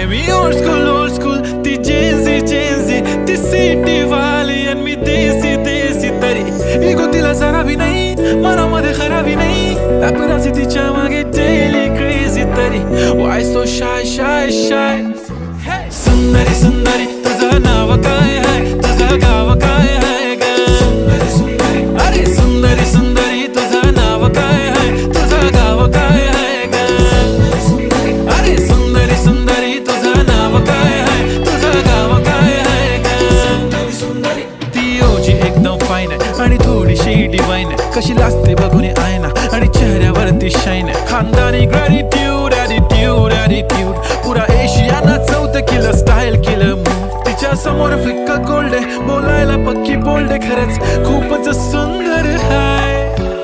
मी old school ती Gen Z ती city वाली आणि मी देसी तरी इगो तिला जरा भी नाही मनामध्ये खराबी नाही पॅपराझी तिच्या मागे डेली क्रेझी तरी why so shy सुंदरी तुझं नाव काय आहे तुझं गाव काय आहे ग अरे सुंदरी तुझं नाव काय आहे तुझं गाव काय आहे ग अरे सुंदरी तुझं नाव काय आहे तुझं गाव काय आहे ग ती ओजी एकदम फाईन आहे आणि थोडीशी डिवाइन आहे कशी लाजते बघून आयना आणि चेहऱ्यावरती शाईन आहे खानदानी ग्रॅटिट्यूड ॲटिट्यूड पुरा एशियाना चौथं किलं स्टाईल केलं मूड तिच्या समोर फिक्क गोल्ड आहे बोलायला पक्की बोल्ड आहे खरंच खूपच सुंदर आहे